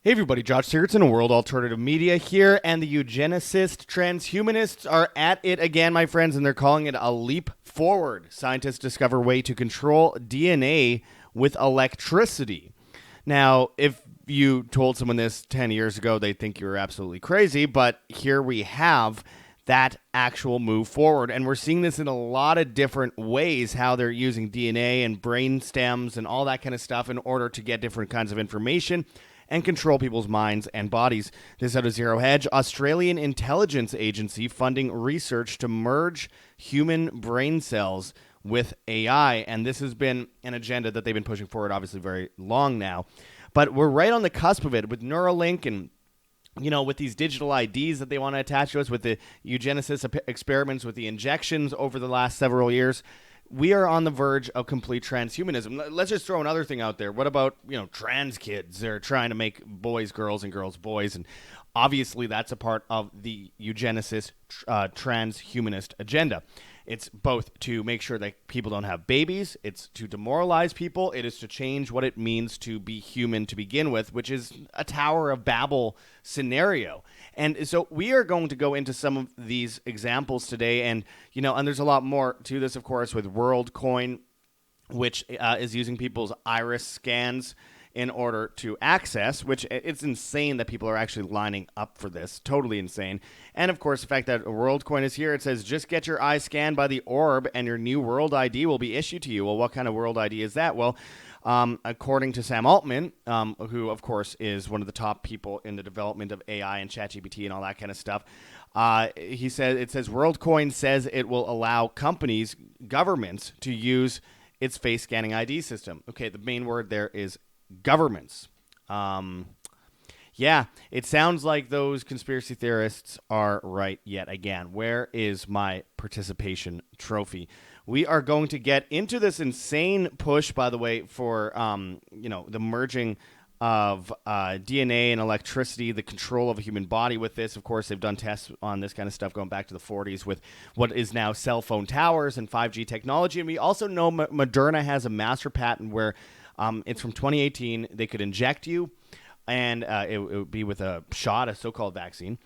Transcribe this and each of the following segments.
Hey everybody, Josh Sigurdsson of World Alternative Media here, and the eugenicist transhumanists are at it again, my friends, and they're calling it a leap forward. Scientists discover a way to control DNA with electricity. Now, if you told someone this 10 years ago, they'd think you were absolutely crazy, but here we have that actual move forward. And we're seeing this in a lot of different ways, how they're using DNA and brain stems and all that kind of stuff in order to get different kinds of information and control people's minds and bodies. This out of Zero Hedge, Australian intelligence agency funding research to merge human brain cells with AI. And this has been an agenda that they've been pushing forward, obviously, very long now. But we're right on the cusp of it with Neuralink and with these digital IDs that they want to attach to us, with the eugenicist experiments, with the injections over the last several years. We are on the verge of complete transhumanism. Let's just throw another thing out there. What about, trans kids? They're trying to make boys girls and girls boys. And obviously that's a part of the eugenicist transhumanist agenda. It's both to make sure that people don't have babies. It's to demoralize people. It is to change what it means to be human to begin with, which is a Tower of Babel scenario. And so we are going to go into some of these examples today. And there's a lot more to this, of course, with WorldCoin, which is using people's iris scans in order to access, which it's insane that people are actually lining up for this. Totally insane. And of course, the fact that WorldCoin is here, it says just get your eye scanned by the orb and your new world ID will be issued to you. Well, what kind of world ID is that? Well, according to Sam Altman, who of course is one of the top people in the development of AI and ChatGPT and all that kind of stuff, he said it says WorldCoin says it will allow companies, governments to use its face scanning ID system. Okay, the main word there is governments. Yeah, it sounds like those conspiracy theorists are right yet again. Where is my participation trophy? We are going to get into this insane push, by the way, for the merging of DNA and electricity, the control of a human body with this. Of course, they've done tests on this kind of stuff going back to the 40s with what is now cell phone towers and 5G technology. And we also know Moderna has a master patent where it's from 2018. They could inject you, and it would be with a shot, a so-called vaccine.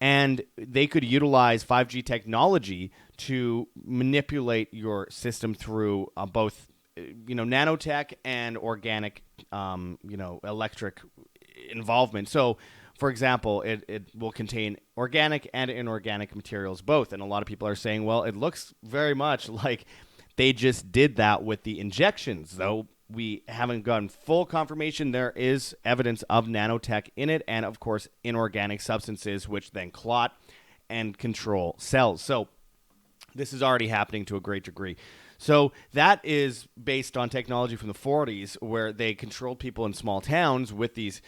And they could utilize 5G technology to manipulate your system through both, nanotech and organic, electric involvement. So, for example, it will contain organic and inorganic materials both. And a lot of people are saying, well, it looks very much like they just did that with the injections, though. We haven't gotten full confirmation. There is evidence of nanotech in it, and of course inorganic substances which then clot and control cells. So this is already happening to a great degree. So that is based on technology from the 40s, where they controlled people in small towns with these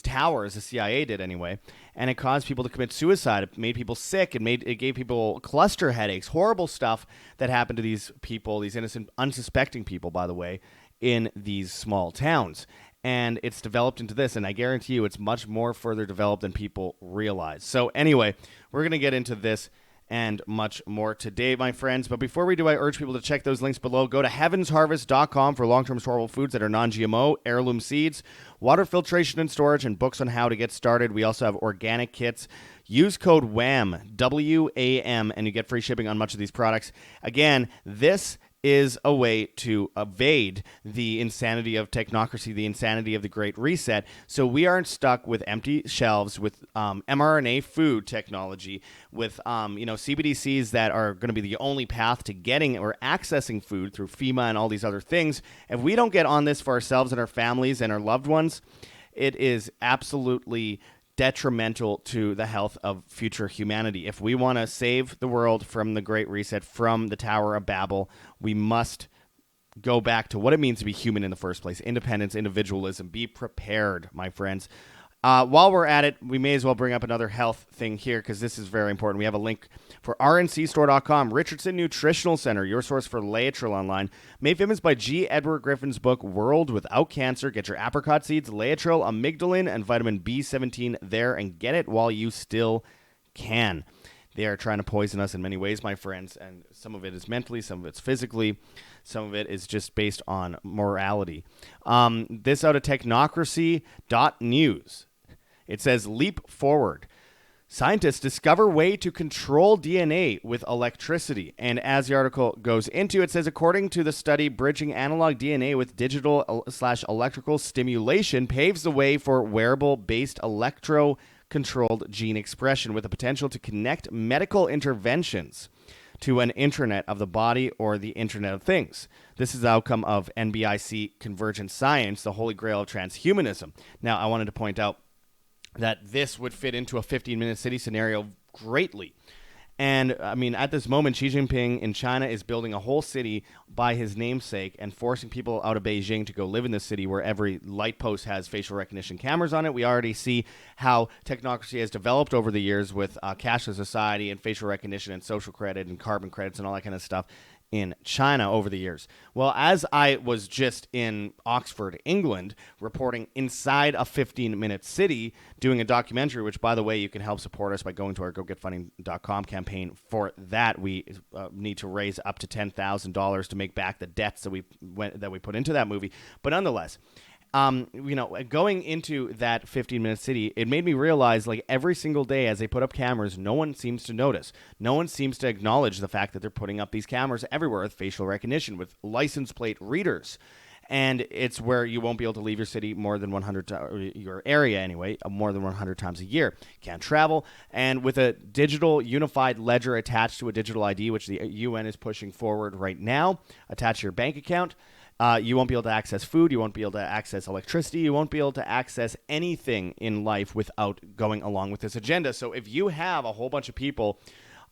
towers. The CIA did anyway, and it caused people to commit suicide. It made people sick. It gave people cluster headaches. Horrible stuff that happened to these people, these innocent, unsuspecting people, by the way, in these small towns. And it's developed into this, and I guarantee you it's much more further developed than people realize. So anyway, we're going to get into this and much more today, my friends. But before we do, I urge people to check those links below. Go to heavensharvest.com for long-term storable foods that are non-GMO, heirloom seeds, water filtration and storage, and books on how to get started. We also have organic kits. Use code WAM, W-A-M, and you get free shipping on much of these products. Again, this is a way to evade the insanity of technocracy, the insanity of the Great Reset. So we aren't stuck with empty shelves with mRNA food technology, with CBDCs that are going to be the only path to getting or accessing food through FEMA and all these other things. If we don't get on this for ourselves and our families and our loved ones, it is absolutely detrimental to the health of future humanity. If we want to save the world from the Great Reset, from the Tower of Babel, we must go back to what it means to be human in the first place. Independence, individualism. Be prepared, my friends. While we're at it, we may as well bring up another health thing here because this is very important. We have a link for rncstore.com, Richardson Nutritional Center, your source for Laetrile online. Made famous by G. Edward Griffin's book, World Without Cancer. Get your apricot seeds, Laetrile, amygdalin, and vitamin B17 there, and get it while you still can. They are trying to poison us in many ways, my friends, and some of it is mentally, some of it's physically, some of it is just based on morality. This out of technocracy.news. It says leap forward. Scientists discover way to control DNA with electricity. And as the article goes into, it says, according to the study, bridging analog DNA with digital/electrical stimulation paves the way for wearable-based electro-controlled gene expression with the potential to connect medical interventions to an intranet of the body or the Internet of Things. This is the outcome of NBIC convergent science, the holy grail of transhumanism. Now, I wanted to point out that this would fit into a 15-minute city scenario greatly. And, I mean, at this moment, Xi Jinping in China is building a whole city by his namesake and forcing people out of Beijing to go live in this city where every light post has facial recognition cameras on it. We already see how technocracy has developed over the years with cashless society and facial recognition and social credit and carbon credits and all that kind of stuff in China over the years. Well, as I was just in Oxford, England, reporting inside a 15-minute city, doing a documentary, which, by the way, you can help support us by going to our GoGetFunding.com campaign. For that, we need to raise up to $10,000 to make back the debts that we put into that movie. But nonetheless, going into that 15-minute city, it made me realize, like, every single day as they put up cameras, no one seems to notice. No one seems to acknowledge the fact that they're putting up these cameras everywhere with facial recognition, with license plate readers. And it's where you won't be able to leave your city more than 100 your area anyway, more than 100 times a year. Can't travel. And with a digital unified ledger attached to a digital ID, which the UN is pushing forward right now, attached to your bank account, you won't be able to access food. You won't be able to access electricity. You won't be able to access anything in life without going along with this agenda. So if you have a whole bunch of people,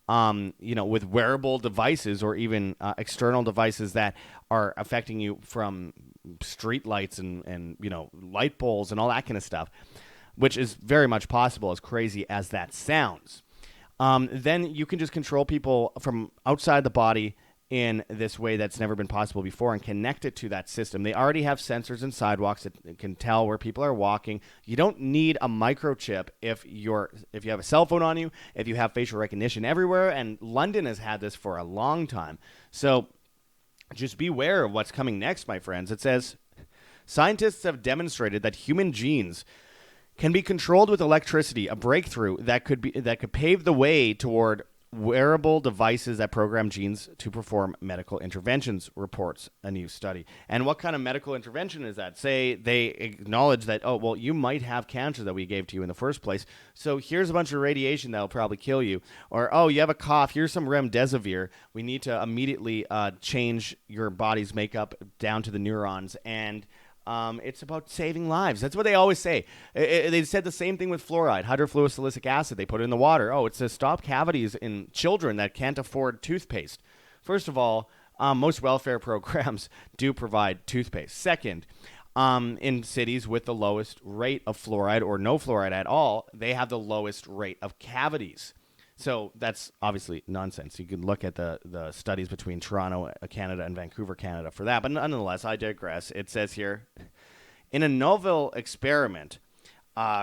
with wearable devices or even external devices that are affecting you from street lights and light poles and all that kind of stuff, which is very much possible, as crazy as that sounds, then you can just control people from outside the body in this way that's never been possible before and connect it to that system. They already have sensors in sidewalks that can tell where people are walking. You don't need a microchip if you have a cell phone on you, if you have facial recognition everywhere, and London has had this for a long time. So just beware of what's coming next, my friends. It says, scientists have demonstrated that human genes can be controlled with electricity, a breakthrough that could pave the way toward wearable devices that program genes to perform medical interventions, reports a new study. And what kind of medical intervention is that? Say they acknowledge that, oh, well, you might have cancer that we gave to you in the first place, so here's a bunch of radiation that will probably kill you. Or, oh, you have a cough, here's some remdesivir. We need to immediately change your body's makeup down to the neurons, and it's about saving lives. That's what they always say. They said the same thing with fluoride, hydrofluorosilicic acid. They put it in the water. Oh, it's to stop cavities in children that can't afford toothpaste. First of all, most welfare programs do provide toothpaste. Second, in cities with the lowest rate of fluoride or no fluoride at all, they have the lowest rate of cavities. So that's obviously nonsense. You can look at the studies between Toronto, Canada, and Vancouver, Canada for that. But nonetheless, I digress. It says here, in a novel experiment,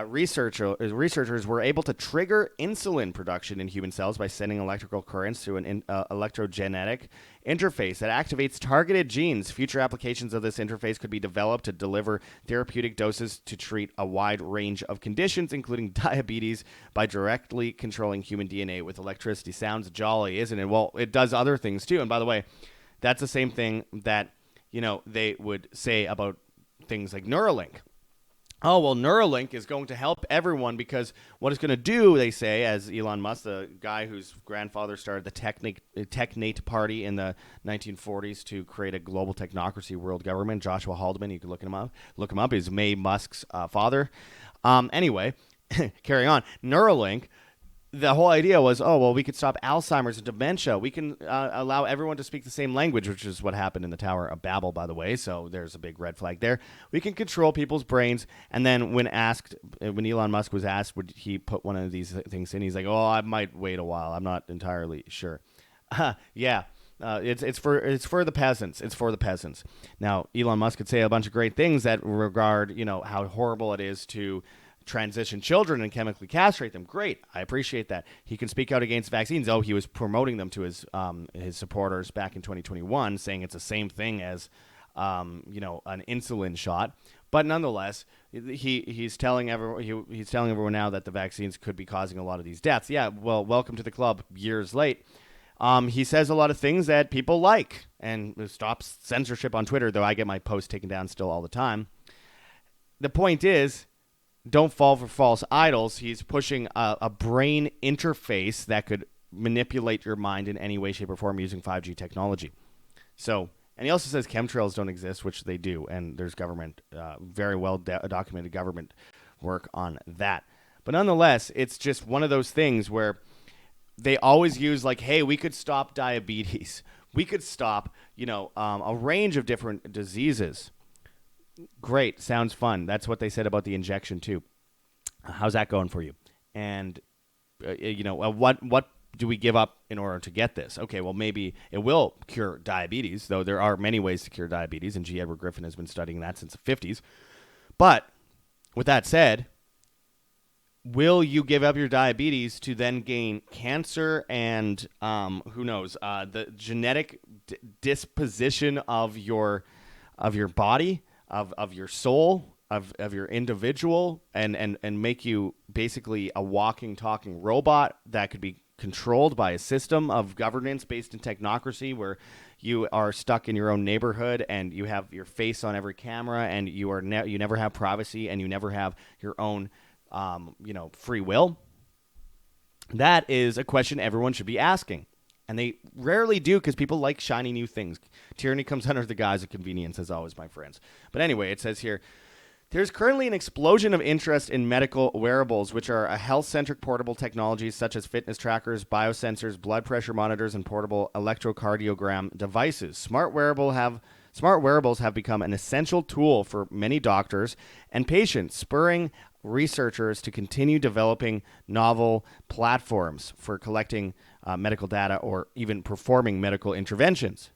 researchers were able to trigger insulin production in human cells by sending electrical currents through an electrogenetic interface that activates targeted genes. Future applications of this interface could be developed to deliver therapeutic doses to treat a wide range of conditions, including diabetes, by directly controlling human DNA with electricity. Sounds jolly, isn't it? Well, it does other things too. And by the way, that's the same thing that, they would say about things like Neuralink. Oh, well, Neuralink is going to help everyone because what it's going to do, they say, as Elon Musk, the guy whose grandfather started the Technate Party in the 1940s to create a global technocracy world government, Joshua Haldeman, you can look him up. He's May Musk's father. Anyway, carrying on. Neuralink, the whole idea was, oh, well, we could stop Alzheimer's and dementia. We can allow everyone to speak the same language, which is what happened in the Tower of Babel, by the way. So there's a big red flag there. We can control people's brains. And then when Elon Musk was asked, would he put one of these things in, he's like, oh, I might wait a while. I'm not entirely sure. Yeah. It's for the peasants. It's for the peasants. Now, Elon Musk could say a bunch of great things that regard, how horrible it is to transition children and chemically castrate them. Great. I appreciate that. He can speak out against vaccines. Oh, he was promoting them to his supporters back in 2021, saying it's the same thing as, an insulin shot. But nonetheless, he's telling everyone he's telling everyone now that the vaccines could be causing a lot of these deaths. Yeah, well, welcome to the club. Years late. He says a lot of things that people like and stops censorship on Twitter, though I get my posts taken down still all the time. The point is, don't fall for false idols. He's pushing a brain interface that could manipulate your mind in any way, shape, or form using 5G technology. So, and he also says chemtrails don't exist, which they do, and there's government, very well documented government work on that. But nonetheless, it's just one of those things where they always use like, hey, we could stop diabetes. We could stop, a range of different diseases. Great. Sounds fun. That's what they said about the injection too. How's that going for you? And, what do we give up in order to get this? Okay, well, maybe it will cure diabetes, though there are many ways to cure diabetes, and G. Edward Griffin has been studying that since the 50s. But with that said, will you give up your diabetes to then gain cancer and who knows the genetic disposition of your body, of your soul, of your individual, and make you basically a walking, talking robot that could be controlled by a system of governance based in technocracy where you are stuck in your own neighborhood and you have your face on every camera and you never have privacy and you never have your own free will? That is a question everyone should be asking. And they rarely do because people like shiny new things. Tyranny comes under the guise of convenience, as always, my friends. But anyway, it says here, there's currently an explosion of interest in medical wearables, which are a health-centric portable technologies such as fitness trackers, biosensors, blood pressure monitors, and portable electrocardiogram devices. Smart wearables have become an essential tool for many doctors and patients, spurring researchers to continue developing novel platforms for collecting medical data or even performing medical interventions.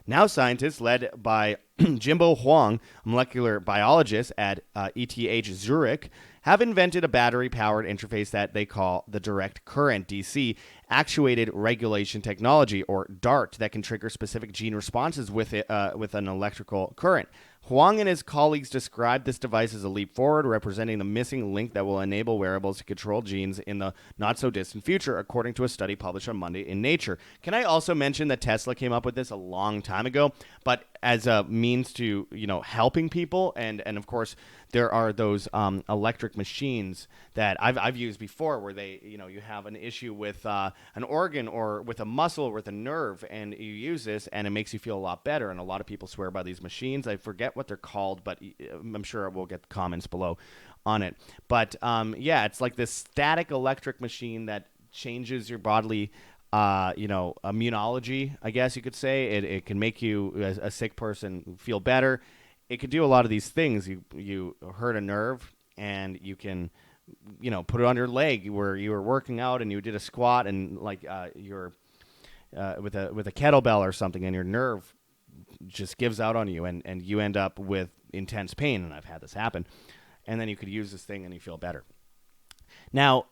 Now scientists led by Jimbo Huang, a molecular biologist at ETH Zurich, have invented a battery-powered interface that they call the direct current, DC, actuated regulation technology, or DART, that can trigger specific gene responses with an electrical current. Huang and his colleagues described this device as a leap forward, representing the missing link that will enable wearables to control genes in the not-so-distant future, according to a study published on Monday in Nature. Can I also mention that Tesla came up with this a long time ago, but as a means to, helping people, and of course, there are those electric machines that I've used before where they, you have an issue with an organ or with a muscle or with a nerve, and you use this and it makes you feel a lot better. And a lot of people swear by these machines. I forget what they're called, but I'm sure we'll get comments below on it. But it's like this static electric machine that changes your bodily immunology, I guess you could say. It can make you, a sick person, feel better. It could do a lot of these things. You hurt a nerve, and you can, put it on your leg where you were working out and you did a squat, and like you're with a kettlebell or something, and your nerve just gives out on you, and you end up with intense pain. And I've had this happen. And then you could use this thing and you feel better. Now,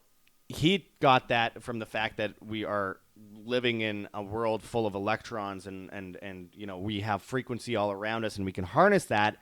he got that from the fact that we are living in a world full of electrons and we have frequency all around us, and we can harness that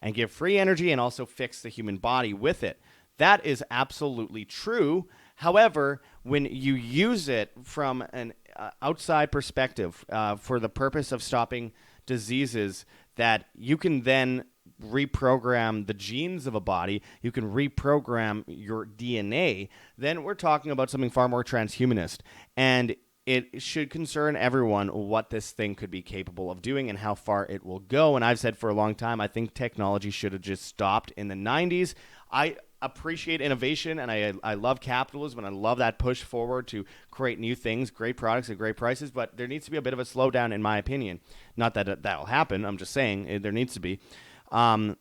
and give free energy and also fix the human body with it. That is absolutely true. However, when you use it from an outside perspective for the purpose of stopping diseases, that you can then reprogram the genes of a body, you can reprogram your DNA, then we're talking about something far more transhumanist. And it should concern everyone what this thing could be capable of doing and how far it will go. And I've said for a long time, I think technology should have just stopped in the 90s. I appreciate innovation, and I love capitalism, and I love that push forward to create new things, great products at great prices, but there needs to be a bit of a slowdown, in my opinion. Not that that will happen. I'm just saying there needs to be,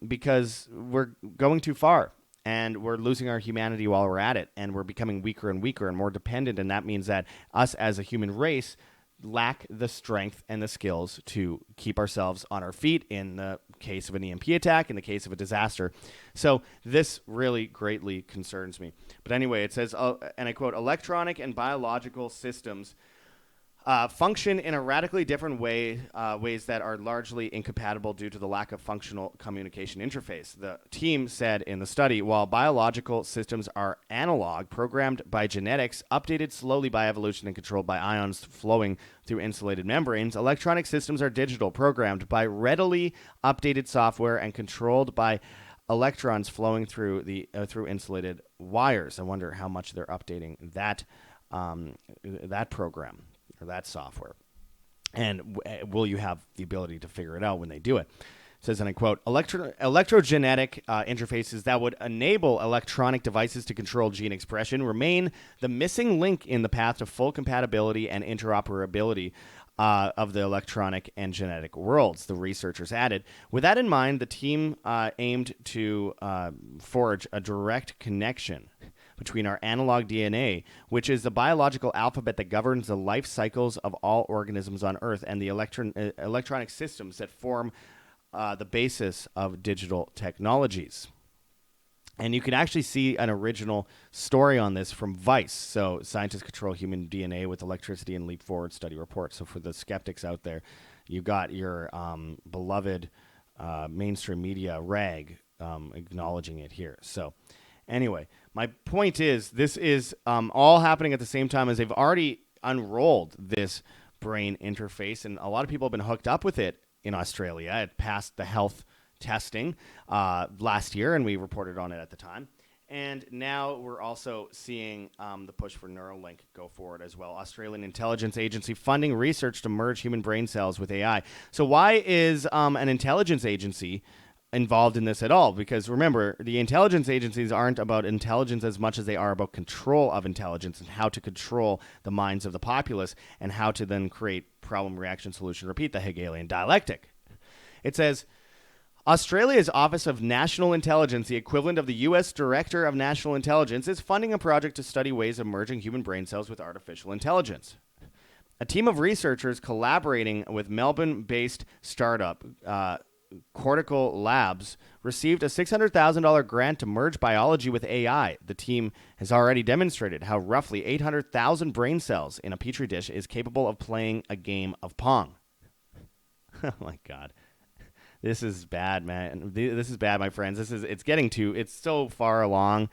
because we're going too far. And we're losing our humanity while we're at it, and we're becoming weaker and weaker and more dependent, and that means that us as a human race lack the strength and the skills to keep ourselves on our feet in the case of an EMP attack, in the case of a disaster. So this really greatly concerns me. But anyway, it says, and I quote, electronic and biological systems function in a radically different way, ways that are largely incompatible due to the lack of functional communication interface. The team said in the study, while biological systems are analog, programmed by genetics, updated slowly by evolution, and controlled by ions flowing through insulated membranes, electronic systems are digital, programmed by readily updated software, and controlled by electrons flowing through through insulated wires. I wonder how much they're updating that program or that software. And will you have the ability to figure it out when they do it? It says, and I quote, electrogenetic interfaces that would enable electronic devices to control gene expression remain the missing link in the path to full compatibility and interoperability of the electronic and genetic worlds, the researchers added. With that in mind, the team aimed to forge a direct connection between our analog DNA, which is the biological alphabet that governs the life cycles of all organisms on Earth, and the electronic systems that form the basis of digital technologies. And you can actually see an original story on this from Vice. So scientists control human DNA with electricity and leap forward study report. So for the skeptics out there, you got your beloved mainstream media rag acknowledging it here. So anyway, my point is this is all happening at the same time as they've already unrolled this brain interface. And a lot of people have been hooked up with it in Australia. It passed the health testing last year, and we reported on it at the time. And now we're also seeing the push for Neuralink go forward as well. Australian Intelligence Agency funding research to merge human brain cells with AI. So why is an intelligence agency involved in this at all? Because remember, the intelligence agencies aren't about intelligence as much as they are about control of intelligence and how to control the minds of the populace and how to then create problem, reaction, solution, repeat, the Hegelian dialectic. It says, Australia's Office of National Intelligence, the equivalent of the U.S. Director of National Intelligence, is funding a project to study ways of merging human brain cells with artificial intelligence. A team of researchers collaborating with Melbourne-based startup Cortical Labs received a $600,000 grant to merge biology with AI. The team has already demonstrated how roughly 800,000 brain cells in a petri dish is capable of playing a game of Pong. Oh, my God. This is bad, man. This is bad, my friends. It's so far along.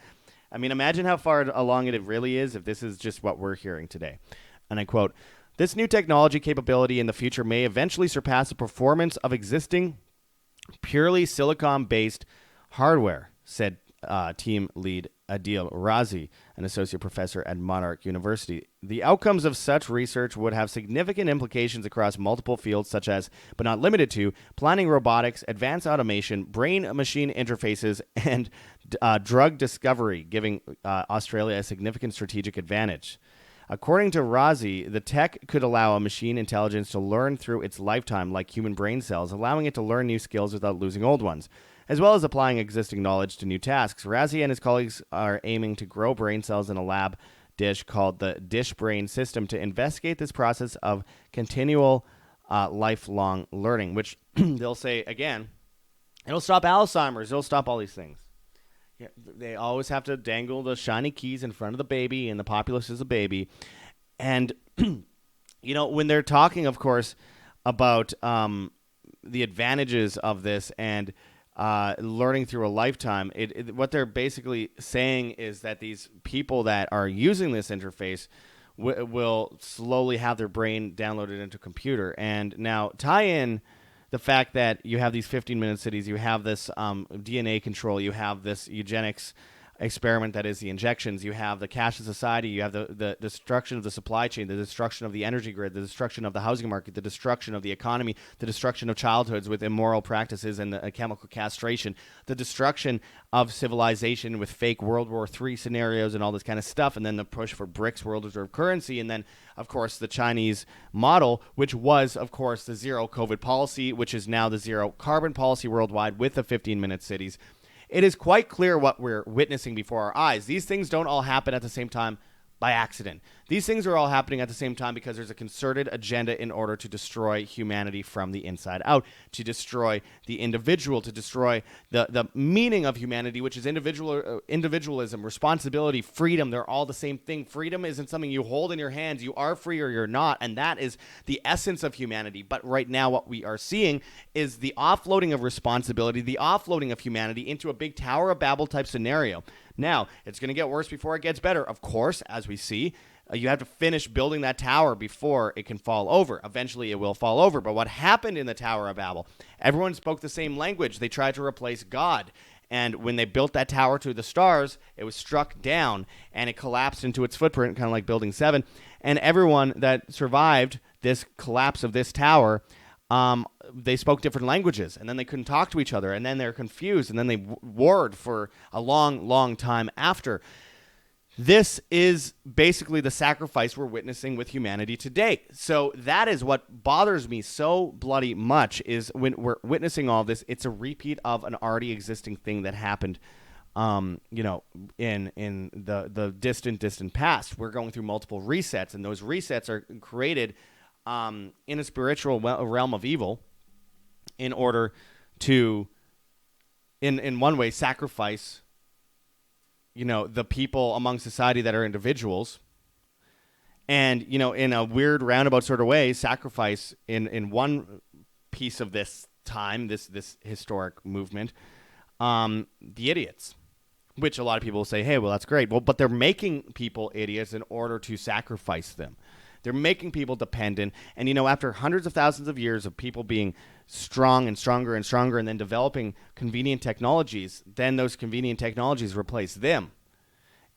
I mean, imagine how far along it really is if this is just what we're hearing today. And I quote, this new technology capability in the future may eventually surpass the performance of existing purely silicon-based hardware, said team lead Adil Razi, an associate professor at Monarch University. The outcomes of such research would have significant implications across multiple fields such as, but not limited to, planning robotics, advanced automation, brain-machine interfaces, and drug discovery, giving Australia a significant strategic advantage. According to Razi, the tech could allow a machine intelligence to learn through its lifetime like human brain cells, allowing it to learn new skills without losing old ones, as well as applying existing knowledge to new tasks. Razi and his colleagues are aiming to grow brain cells in a lab dish called the Dish Brain System to investigate this process of continual lifelong learning, which they'll say, again, it'll stop Alzheimer's, it'll stop all these things. Yeah, they always have to dangle the shiny keys in front of the baby, and the populace is a baby. And, when they're talking, of course, about the advantages of this and learning through a lifetime, what they're basically saying is that these people that are using this interface will slowly have their brain downloaded into a computer. And now tie in the fact that you have these 15-minute cities, you have this DNA control, you have this eugenics experiment that is the injections, you have the cashless society, you have the destruction of the supply chain, the destruction of the energy grid, the destruction of the housing market, the destruction of the economy, the destruction of childhoods with immoral practices and the chemical castration, the destruction of civilization with fake World War III scenarios and all this kind of stuff, and then the push for BRICS world reserve currency, and then, of course, the Chinese model, which was, of course, the zero COVID policy, which is now the zero carbon policy worldwide with the 15-minute cities. It is quite clear what we're witnessing before our eyes. These things don't all happen at the same time by accident. These things are all happening at the same time because there's a concerted agenda in order to destroy humanity from the inside out, to destroy the individual, to destroy the meaning of humanity, which is individualism, responsibility, freedom. They're all the same thing. Freedom isn't something you hold in your hands. You are free or you're not, and that is the essence of humanity. But right now what we are seeing is the offloading of responsibility, the offloading of humanity into a big Tower of Babel type scenario. Now, it's going to get worse before it gets better. Of course, as we see, you have to finish building that tower before it can fall over. Eventually, it will fall over. But what happened in the Tower of Babel? Everyone spoke the same language. They tried to replace God. And when they built that tower to the stars, it was struck down, and it collapsed into its footprint, kind of like Building 7. And everyone that survived this collapse of this tower, they spoke different languages, and then they couldn't talk to each other, and then they're confused, and then they warred for a long, long time after. This is basically the sacrifice we're witnessing with humanity today. So that is what bothers me so bloody much, is when we're witnessing all of this, it's a repeat of an already existing thing that happened, in the distant past. We're going through multiple resets, and those resets are created in a spiritual realm of evil in order to, in one way, sacrifice the people among society that are individuals, and, in a weird roundabout sort of way, sacrifice in one piece of this time, this historic movement, the idiots, which a lot of people will say, hey, well, that's great. Well, but they're making people idiots in order to sacrifice them. They're making people dependent. And, after hundreds of thousands of years of people being strong and stronger and stronger, and then developing convenient technologies, then those convenient technologies replace them.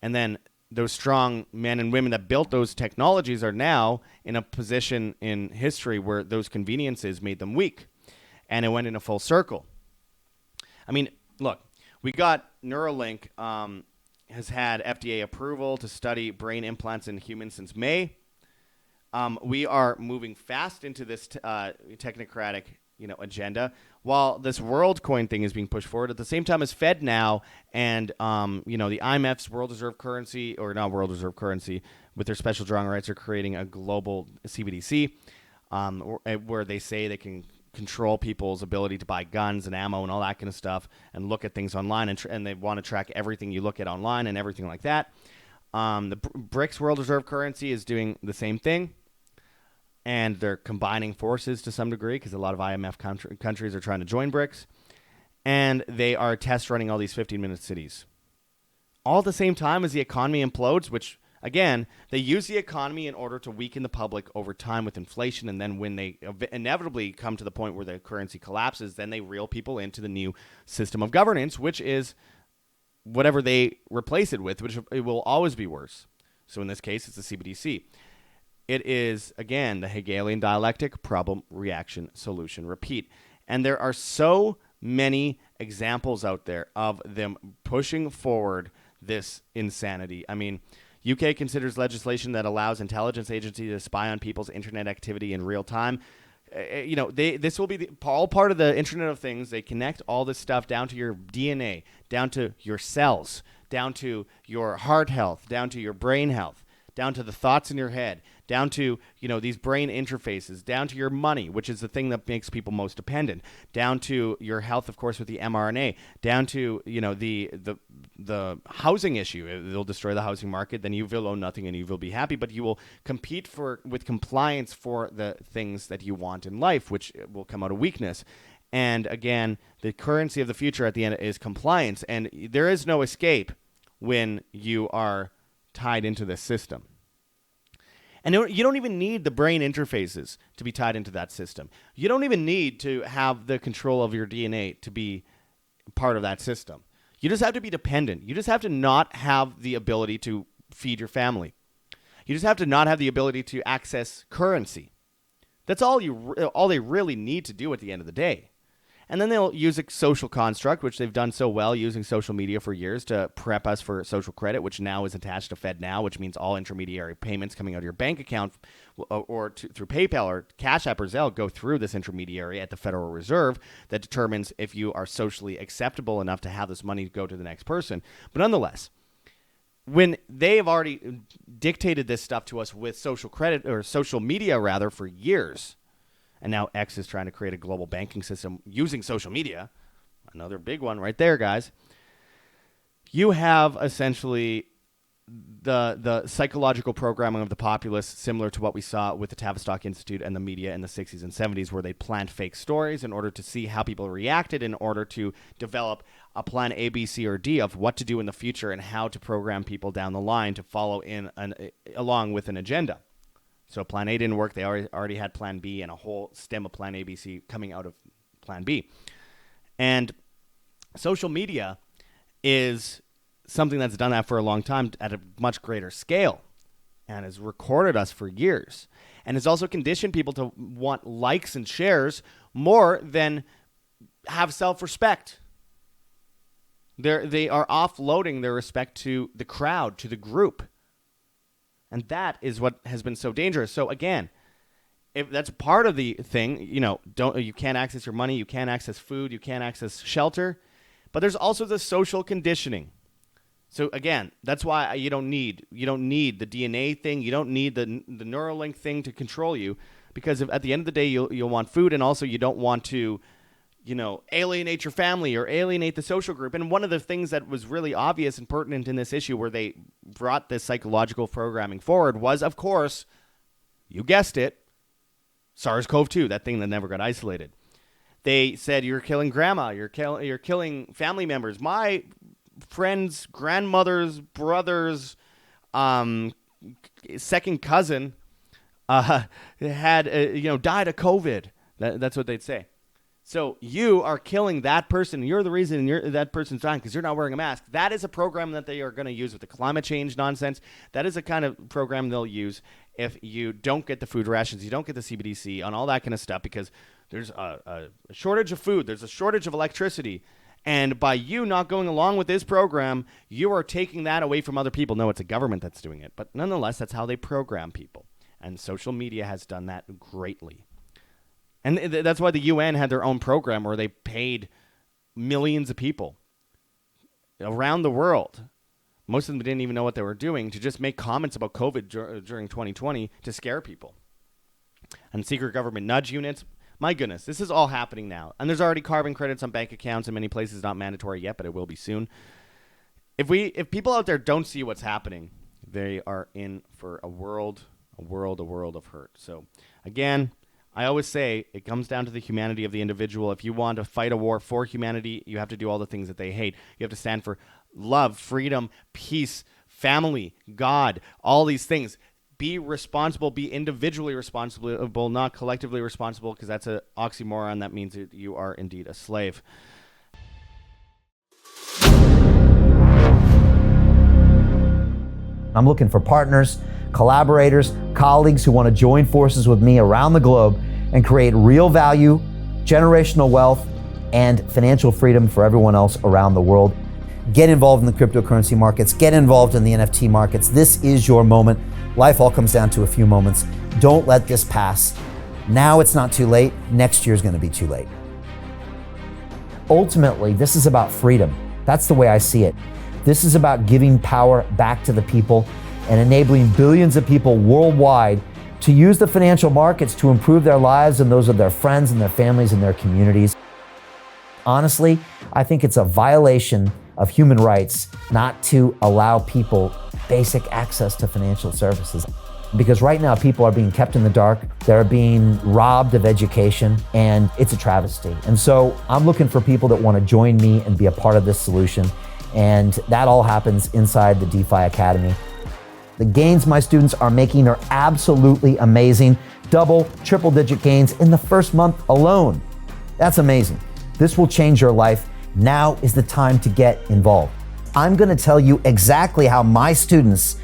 And then those strong men and women that built those technologies are now in a position in history where those conveniences made them weak. And it went in a full circle. I mean, look, we got Neuralink has had FDA approval to study brain implants in humans since May. We are moving fast into this technocratic, agenda, while this WorldCoin thing is being pushed forward at the same time as FedNow and, the IMF's World Reserve Currency, or not World Reserve Currency, with their special drawing rights, are creating a global CBDC, where they say they can control people's ability to buy guns and ammo and all that kind of stuff, and look at things online, and they want to track everything you look at online and everything like that. The BRICS World Reserve Currency is doing the same thing. And they're combining forces to some degree, because a lot of IMF countries are trying to join BRICS. And they are test running all these 15-minute cities. All at the same time as the economy implodes, which, again, they use the economy in order to weaken the public over time with inflation. And then when they inevitably come to the point where the currency collapses, then they reel people into the new system of governance, which is whatever they replace it with, which it will always be worse. So in this case, it's the CBDC. It is, again, the Hegelian dialectic: problem, reaction, solution, repeat. And there are so many examples out there of them pushing forward this insanity. I mean, UK considers legislation that allows intelligence agencies to spy on people's internet activity in real time. This will be all part of the Internet of Things. They connect all this stuff down to your DNA, down to your cells, down to your heart health, down to your brain health, down to the thoughts in your head, down to, these brain interfaces, down to your money, which is the thing that makes people most dependent, down to your health, of course, with the mRNA, down to, the housing issue. It'll destroy the housing market. Then you will own nothing and you will be happy, but you will compete with compliance for the things that you want in life, which will come out of weakness. And again, the currency of the future at the end is compliance. And there is no escape when you are tied into this system. And you don't even need the brain interfaces to be tied into that system. You don't even need to have the control of your DNA to be part of that system. You just have to be dependent. You just have to not have the ability to feed your family. You just have to not have the ability to access currency. That's all they really need to do at the end of the day. And then they'll use a social construct, which they've done so well using social media for years, to prep us for social credit, which now is attached to FedNow, which means all intermediary payments coming out of your bank account or through PayPal or Cash App or Zelle go through this intermediary at the Federal Reserve that determines if you are socially acceptable enough to have this money go to the next person. But nonetheless, when they've already dictated this stuff to us with social credit or social media rather for years. And now X is trying to create a global banking system using social media. Another big one right there, guys. You have essentially the psychological programming of the populace, similar to what we saw with the Tavistock Institute and the media in the 60s and 70s, where they planned fake stories in order to see how people reacted, in order to develop a plan A, B, C, or D of what to do in the future and how to program people down the line to follow along with an agenda. So plan A didn't work. They already had plan B and a whole stem of plan A, B, C coming out of plan B. And social media is something that's done that for a long time at a much greater scale and has recorded us for years, and has also conditioned people to want likes and shares more than have self-respect. They are offloading their respect to the crowd, to the group. And that is what has been so dangerous. So again, if that's part of the thing, you can't access your money, you can't access food, you can't access shelter, but there's also the social conditioning. So again, that's why you don't need the DNA thing, you don't need the Neuralink thing to control you, because at the end of the day, you'll want food, and also you don't want to, alienate your family or alienate the social group. And one of the things that was really obvious and pertinent in this issue where they brought this psychological programming forward was, of course, you guessed it, SARS-CoV-2, that thing that never got isolated. They said, you're killing grandma, you're killing family members. My friend's grandmother's brother's second cousin had died of COVID. That's what they'd say. So you are killing that person. You're the reason that person's dying because you're not wearing a mask. That is a program that they are going to use with the climate change nonsense. That is a kind of program they'll use if you don't get the food rations, you don't get the CBDC, on all that kind of stuff, because there's a shortage of food. There's a shortage of electricity. And by you not going along with this program, you are taking that away from other people. No, it's a government that's doing it. But nonetheless, that's how they program people. And social media has done that greatly. And that's why the UN had their own program where they paid millions of people around the world. Most of them didn't even know what they were doing, to just make comments about COVID during 2020 to scare people. And secret government nudge units. My goodness, this is all happening now. And there's already carbon credits on bank accounts in many places, not mandatory yet, but it will be soon. If people out there don't see what's happening, they are in for a world of hurt. So again, I always say it comes down to the humanity of the individual. If you want to fight a war for humanity, you have to do all the things that they hate. You have to stand for love, freedom, peace, family, God, all these things. Be responsible, be individually responsible, not collectively responsible, because that's an oxymoron. That means that you are indeed a slave. I'm looking for partners, collaborators, colleagues who want to join forces with me around the globe and create real value, generational wealth, and financial freedom for everyone else around the world. Get involved in the cryptocurrency markets, get involved in the NFT markets. This is your moment. Life all comes down to a few moments. Don't let this pass. Now it's not too late. Next year's going to be too late. Ultimately, this is about freedom. That's the way I see it. This is about giving power back to the people and enabling billions of people worldwide to use the financial markets to improve their lives and those of their friends and their families and their communities. Honestly, I think it's a violation of human rights not to allow people basic access to financial services. Because right now people are being kept in the dark, they're being robbed of education, and it's a travesty. And so I'm looking for people that want to join me and be a part of this solution. And that all happens inside the DeFi Academy. The gains my students are making are absolutely amazing. Double, triple digit gains in the first month alone. That's amazing. This will change your life. Now is the time to get involved. I'm going to tell you exactly how my students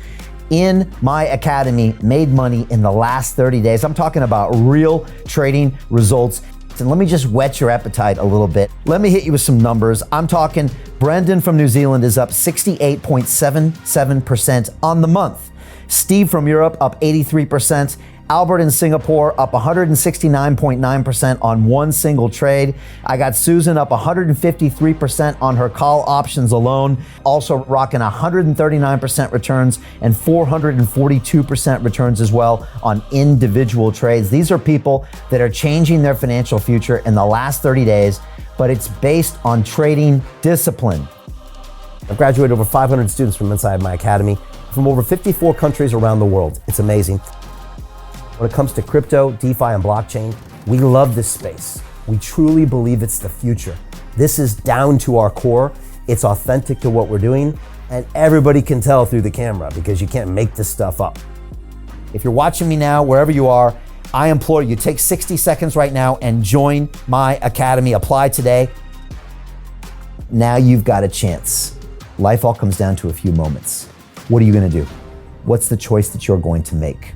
in my academy made money in the last 30 days. I'm talking about real trading results. And let me just whet your appetite a little bit. Let me hit you with some numbers. I'm talking Brendan from New Zealand is up 68.77% on the month. Steve from Europe up 83%. Albert in Singapore up 169.9% on one single trade. I got Susan up 153% on her call options alone, also rocking 139% returns and 442% returns as well on individual trades. These are people that are changing their financial future in the last 30 days, but it's based on trading discipline. I've graduated over 500 students from inside my academy from over 54 countries around the world. It's amazing. When it comes to crypto, DeFi, and blockchain, we love this space. We truly believe it's the future. This is down to our core. It's authentic to what we're doing, and everybody can tell through the camera because you can't make this stuff up. If you're watching me now, wherever you are, I implore you, take 60 seconds right now and join my academy. Apply today. Now you've got a chance. Life all comes down to a few moments. What are you going to do? What's the choice that you're going to make?